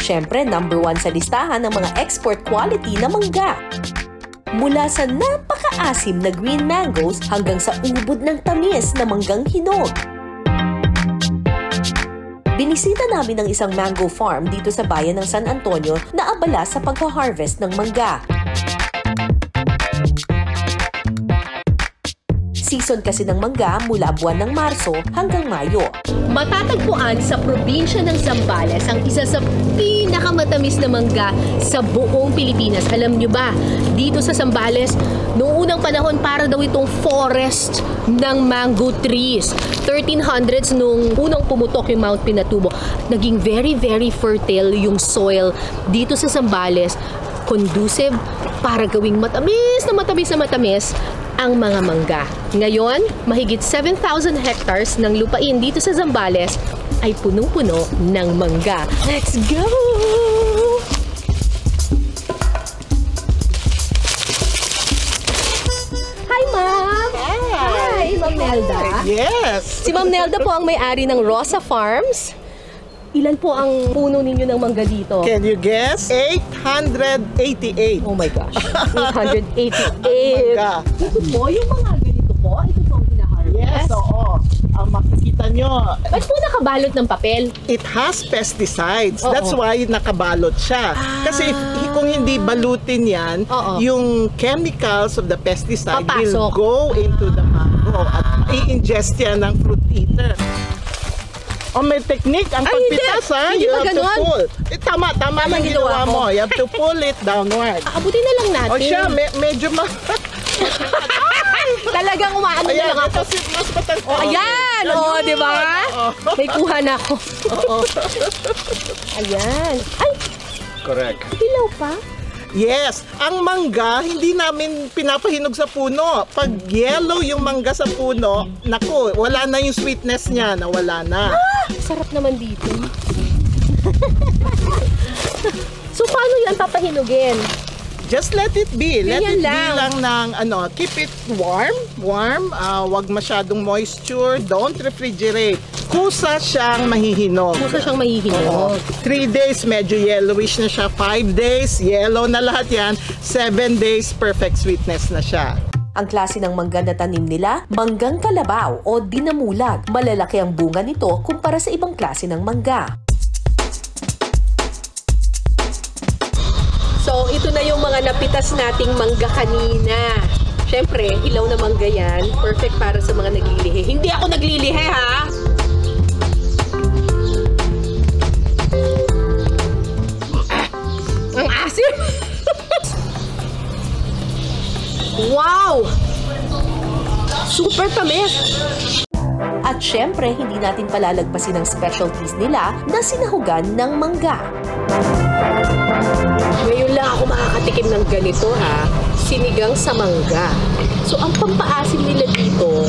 Siyempre, #1 sa listahan ng mga export quality na mangga. Mula sa napakaasim na green mangoes hanggang sa ubod ng tamis na manggang hinog. Binisita namin ang isang mango farm dito sa bayan ng San Antonio na abala sa pagha-harvest ng mangga. Season kasi ng mangga mula buwan ng Marso hanggang Mayo. Matatagpuan sa probinsya ng Zambales ang isa sa pinakamatamis na mangga sa buong Pilipinas. Alam nyo ba, dito sa Zambales, noong unang panahon para daw itong forest ng mango trees. 1300s nung unang pumutok yung Mount Pinatubo. Naging very, very fertile yung soil dito sa Zambales. Conducive para gawing matamis na matamis ang mga mangga. Ngayon, mahigit 7,000 hectares ng lupain dito sa Zambales ay punong-puno ng mangga. Let's go! Hi, Ma'am! Hi, Ma'am Nelda. Yes! Si Ma'am Nelda po ang may-ari ng Rosa Farms. Ilan po ang puno ninyo ng mangga dito? Can you guess? 888. Oh my gosh. 888. Mangga. Ito po, yung mga ganito po, ito po ang hina-harvest. Yes, oo. Ang makikita nyo, Ba't po nakabalot ng papel? it has pesticides. Oo. That's why nakabalot siya. Kasi kung hindi balutin yan, Oo. yung chemicals of the pesticide Papasok. will go into the mango at i-ingest yan ng fruit eater. Oh, may technique ang pagpitas, ha? Hindi You ba have to ganon? pull. Tama ang ginawa mo. You have to pull it downward. Abutin na lang natin. O siya, medyo Talagang umaano na Ayan, lang ako. mas matang. Oh, ayan! Oh, di ba? May kuha na ako. Ayan. Ay, Correct. hilaw pa. Yes, ang mangga, hindi namin pinapahinog sa puno. Pag yellow yung mangga sa puno, naku, wala na yung sweetness niya, nawala na. Sarap naman dito. So, paano yan papahinugin? Just let it be. Let Ganyan it be lang. lang ng keep it warm, wag masyadong moisture, don't refrigerate. Kusa siyang mahihinog. Kusa siyang mahihinog. 3 days, medyo yellowish na siya. 5 days, yellow na lahat yan. 7 days, perfect sweetness na siya. Ang klase ng mangga na tanim nila, manggang kalabaw o dinamulag. Malalaki ang bunga nito kumpara sa ibang klase ng mangga. So, ito na yung mga napitas nating mangga kanina. Siyempre, hilaw na mangga yan. Perfect para sa mga naglilihi. Hindi ako naglilihi, ha? Ang asim! Wow! Super tamis! At syempre, hindi natin palalagpasin ang specialties nila na sinahugan ng mangga. Ngayon lang ako makakatikim ng ganito, ha? Sinigang sa mangga. So, ang pampaasim nila dito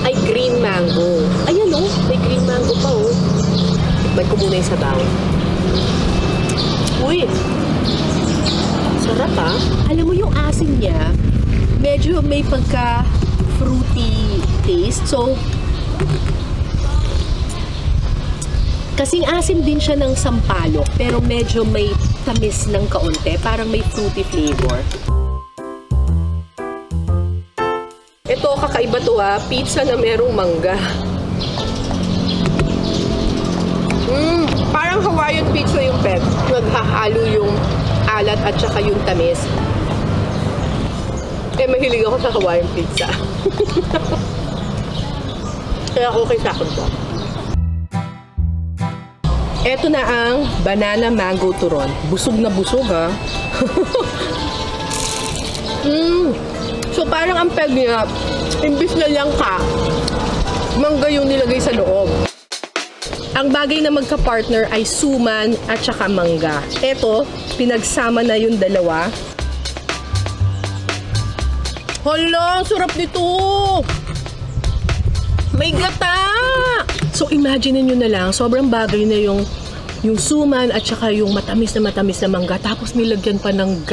ay green mango. Ayan, oh, may green mango pa, oh. Tikman ko muna yung sabaw. Uy! Sarap, ha? Alam mo yung asim niya, medyo may pagka-fruity taste. So, kasing asim din siya ng sampalok, pero medyo may tamis ng kaunti. Parang may fruity flavor. Ito, kakaiba to, ha. Pizza na merong mangga. Parang Hawaiian pizza yung pet. Naghahalo yung alat at saka yung tamis. Mahilig ako sa Hawaiian pizza. Kaya okay sa akin to. Ito na ang banana mango turon. Busog na busog, ha? So, parang ang peg niya, imbis na langka, mangga yung nilagay sa loob. Ang bagay na magka-partner ay suman at saka mangga. Ito, pinagsama na yung dalawa. Hala, sarap nito! May gata! So, imagine nyo na lang, sobrang bagay na yung suman at saka yung matamis na mangga. Tapos nilagyan pa ng